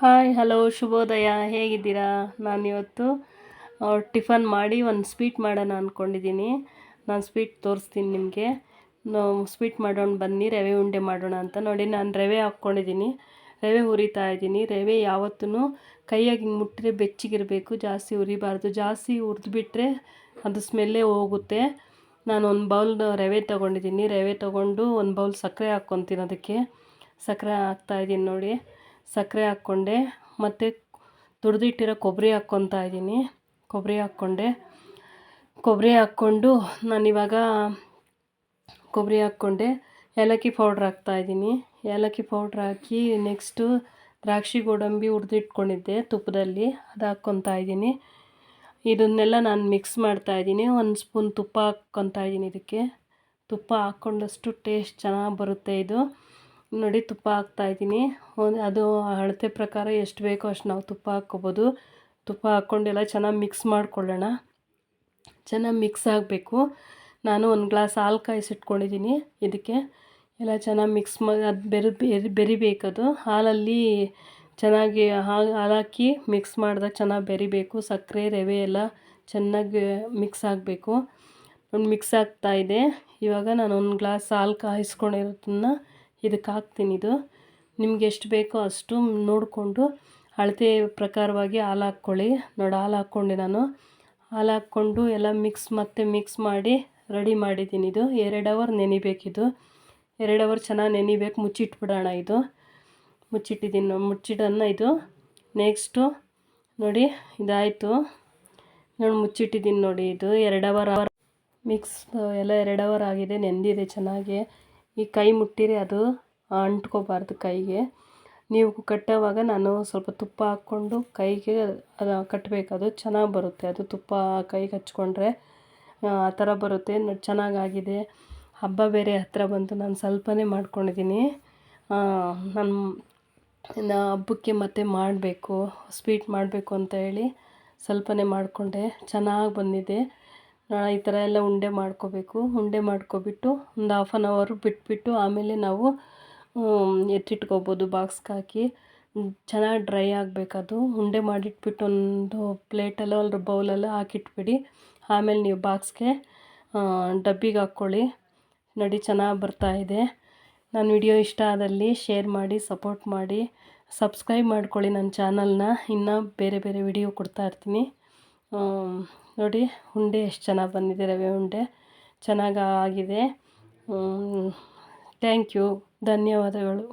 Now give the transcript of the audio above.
Hi hello ಶುಭೋದಯ, ಹೇಗಿದ್ದೀರಾ? ನಾನಿವತ್ತು ಟಿಫನ್ ಮಾಡಿ ಒಂದು ಸ್ವೀಟ್ ಮಾಡೋಣ ಅಂದ್ಕೊಂಡಿದ್ದೀನಿ. ನಾನು ಸ್ವೀಟ್ ತೋರಿಸ್ತೀನಿ ನಿಮಗೆ. ಸ್ವೀಟ್ ಮಾಡೋಣ ಬನ್ನಿ, ರವೆ ಉಂಡೆ ಮಾಡೋಣ ಅಂತ. ನೋಡಿ, ನಾನು ರವೆ ಹಾಕ್ಕೊಂಡಿದ್ದೀನಿ, ರವೆ ಹುರಿತಾ ಇದ್ದೀನಿ. ರವೆ ಯಾವತ್ತೂ ಕೈಯಾಗಿ ಹಿಂಗೆ ಮುಟ್ಟಿದ್ರೆ ಬೆಚ್ಚಗಿರಬೇಕು, ಜಾಸ್ತಿ ಹುರಿಬಾರ್ದು. ಜಾಸ್ತಿ ಹುರಿದ್ಬಿಟ್ರೆ ಅದು ಸ್ಮೆಲ್ಲೇ ಹೋಗುತ್ತೆ. ನಾನು ಒಂದು ಬೌಲ್ ರವೆ ತೊಗೊಂಡಿದ್ದೀನಿ. ರವೆ ತೊಗೊಂಡು ಒಂದು ಬೌಲ್ ಸಕ್ಕರೆ ಹಾಕ್ಕೊತೀನಿ. ಅದಕ್ಕೆ ಸಕ್ಕರೆ ಹಾಕ್ತಾಯಿದ್ದೀನಿ ನೋಡಿ. ಸಕ್ಕರೆ ಹಾಕ್ಕೊಂಡೆ, ಮತ್ತು ತುರಿದಿಟ್ಟಿರೋ ಕೊಬ್ಬರಿ ಹಾಕ್ಕೊತಾ ಇದ್ದೀನಿ. ಕೊಬ್ಬರಿ ಹಾಕ್ಕೊಂಡು ನಾನಿವಾಗ ಕೊಬ್ಬರಿ ಹಾಕ್ಕೊಂಡೆ, ಏಲಕ್ಕಿ ಪೌಡ್ರ್ ಹಾಕ್ತಾಯಿದ್ದೀನಿ. ಏಲಕ್ಕಿ ಪೌಡ್ರ್ ಹಾಕಿ ನೆಕ್ಸ್ಟು ದ್ರಾಕ್ಷಿ ಗೋಡಂಬಿ ಹುರಿದಿಟ್ಕೊಂಡಿದ್ದೆ ತುಪ್ಪದಲ್ಲಿ, ಅದು ಹಾಕ್ಕೊತಾ ಇದ್ದೀನಿ. ಇದನ್ನೆಲ್ಲ ನಾನು ಮಿಕ್ಸ್ ಮಾಡ್ತಾಯಿದ್ದೀನಿ. ಒಂದು ಸ್ಪೂನ್ ತುಪ್ಪ ಹಾಕ್ಕೊತಾ ಇದ್ದೀನಿ. ಇದಕ್ಕೆ ತುಪ್ಪ ಹಾಕ್ಕೊಂಡಷ್ಟು ಟೇಸ್ಟ್ ಚೆನ್ನಾಗಿ ಬರುತ್ತೆ ಇದು. ನೋಡಿ, ತುಪ್ಪ ಹಾಕ್ತಾಯಿದ್ದೀನಿ. ಅದು ಅಳತೆ ಪ್ರಕಾರ ಎಷ್ಟು ಬೇಕೋ ಅಷ್ಟು ನಾವು ತುಪ್ಪ ಹಾಕ್ಕೊಬೋದು. ತುಪ್ಪ ಹಾಕ್ಕೊಂಡೆಲ್ಲ ಚೆನ್ನಾಗಿ ಮಿಕ್ಸ್ ಮಾಡ್ಕೊಳ್ಳೋಣ. ಚೆನ್ನಾಗಿ ಮಿಕ್ಸ್ ಆಗಬೇಕು. ನಾನು ಒಂದು ಗ್ಲಾಸ್ ಹಾಲು ಕಾಯಿಸಿಟ್ಕೊಂಡಿದ್ದೀನಿ. ಇದಕ್ಕೆ ಎಲ್ಲ ಚೆನ್ನಾಗಿ ಮಿಕ್ಸ್ ಮಾಡಿ ಅದು ಬೆರಿಬೇಕದು. ಹಾಲಲ್ಲಿ ಚೆನ್ನಾಗಿ ಹಾಲು ಹಾಕಿ ಮಿಕ್ಸ್ ಮಾಡಿದಾಗ ಚೆನ್ನಾಗಿ ಬೆರಿಬೇಕು. ಸಕ್ಕರೆ ರವೆ ಎಲ್ಲ ಚೆನ್ನಾಗಿ ಮಿಕ್ಸ್ ಆಗಬೇಕು. ಮಿಕ್ಸ್ ಆಗ್ತಾಯಿದೆ. ಇವಾಗ ನಾನು ಒಂದು ಗ್ಲಾಸ್ ಹಾಲು ಕಾಯಿಸ್ಕೊಂಡಿರೋದನ್ನ ಇದಕ್ಕೆ ಹಾಕ್ತೀನಿ. ಇದು ನಿಮ್ಗೆ ಎಷ್ಟು ಬೇಕೋ ಅಷ್ಟು ನೋಡಿಕೊಂಡು ಅಳತೆ ಪ್ರಕಾರವಾಗಿ ಹಾಲು ಹಾಕ್ಕೊಳ್ಳಿ. ನೋಡಿ, ಹಾಲು ಹಾಕ್ಕೊಂಡೆ ನಾನು. ಹಾಲು ಹಾಕ್ಕೊಂಡು ಎಲ್ಲ ಮಿಕ್ಸ್ ಮಾಡಿ ರೆಡಿ ಮಾಡಿದ್ದೀನಿ. ಇದು 2 ಅವರ್ ನೆನಿಬೇಕಿದು. 2 ಅವರ್ ಚೆನ್ನಾಗಿ ನೆನಿಬೇಕು. ಮುಚ್ಚಿಟ್ಬಿಡೋಣ. ಇದು ಮುಚ್ಚಿಡೋಣ. ಇದು ನೆಕ್ಸ್ಟು ನೋಡಿ, ಇದಾಯಿತು ನೋಡಿ, ಮುಚ್ಚಿಟ್ಟಿದ್ದೀನಿ ನೋಡಿ. ಇದು 2 ಅವರ್ ಮಿಕ್ಸ್ ಎಲ್ಲ 2 ಅವರ್ ಆಗಿದೆ, ನೆಂದಿದೆ ಚೆನ್ನಾಗಿ. ಈ ಕೈ ಮುಟ್ಟಿರಿ, ಅದು ಅಂಟ್ಕೋಬಾರ್ದು ಕೈಗೆ. ನೀವು ಕಟ್ಟೋವಾಗ ನಾನು ಸ್ವಲ್ಪ ತುಪ್ಪ ಹಾಕ್ಕೊಂಡು ಕೈಗೆ ಅದು ಕಟ್ಟಬೇಕು. ಅದು ಚೆನ್ನಾಗಿ ಬರುತ್ತೆ. ಅದು ತುಪ್ಪ ಕೈಗೆ ಹಚ್ಕೊಂಡ್ರೆ ಆ ಥರ ಬರುತ್ತೆ. ಚೆನ್ನಾಗಾಗಿದೆ. ಹಬ್ಬ ಬೇರೆ ಹತ್ತಿರ ಬಂತು. ನಾನು ಸ್ವಲ್ಪನೇ ಮಾಡ್ಕೊಂಡಿದ್ದೀನಿ. ನಾನು ಹಬ್ಬಕ್ಕೆ ಮತ್ತೆ ಮಾಡಬೇಕು, ಸ್ವೀಟ್ ಮಾಡಬೇಕು ಅಂತ ಹೇಳಿ ಸ್ವಲ್ಪನೇ ಮಾಡಿಕೊಂಡೆ. ಚೆನ್ನಾಗಿ ಬಂದಿದೆ. ಈ ಥರ ಎಲ್ಲ ಉಂಡೆ ಮಾಡ್ಕೋಬೇಕು. ಉಂಡೆ ಮಾಡ್ಕೊಬಿಟ್ಟು ಒಂದು 1/2 ಅವರ್ ಬಿಟ್ಬಿಟ್ಟು ಆಮೇಲೆ ನಾವು ಎತ್ತಿಟ್ಕೋಬೋದು ಬಾಕ್ಸ್ಗೆ ಹಾಕಿ. ಚೆನ್ನಾಗಿ ಡ್ರೈ ಆಗಬೇಕದು. ಉಂಡೆ ಮಾಡಿಟ್ಬಿಟ್ಟು ಒಂದು ಪ್ಲೇಟಲ್ಲೋ ಅಲ್ಲ ಬೌಲಲ್ಲೋ ಹಾಕಿಟ್ಬಿಡಿ. ಆಮೇಲೆ ನೀವು ಬಾಕ್ಸ್ಗೆ ಡಬ್ಬಿಗೆ ಹಾಕ್ಕೊಳ್ಳಿ. ನೋಡಿ, ಚೆನ್ನಾಗಿ ಬರ್ತಾಯಿದೆ. ನನ್ನ ವಿಡಿಯೋ ಇಷ್ಟ ಆದಲ್ಲಿ ಶೇರ್ ಮಾಡಿ, ಸಪೋರ್ಟ್ ಮಾಡಿ, ಸಬ್ಸ್ಕ್ರೈಬ್ ಮಾಡ್ಕೊಳ್ಳಿ ನನ್ನ ಚಾನಲ್ನ. ಇನ್ನೂ ಬೇರೆ ಬೇರೆ ವಿಡಿಯೋ ಕೊಡ್ತಾಯಿರ್ತೀನಿ. ನೋಡಿ, ಉಂಡೆ ಎಷ್ಟು ಚೆನ್ನಾಗಿ ಬಂದಿದೆ. ರವೆ ಉಂಡೆ ಚೆನ್ನಾಗಿ ಆಗಿದೆ. ಥ್ಯಾಂಕ್ ಯು, ಧನ್ಯವಾದಗಳು.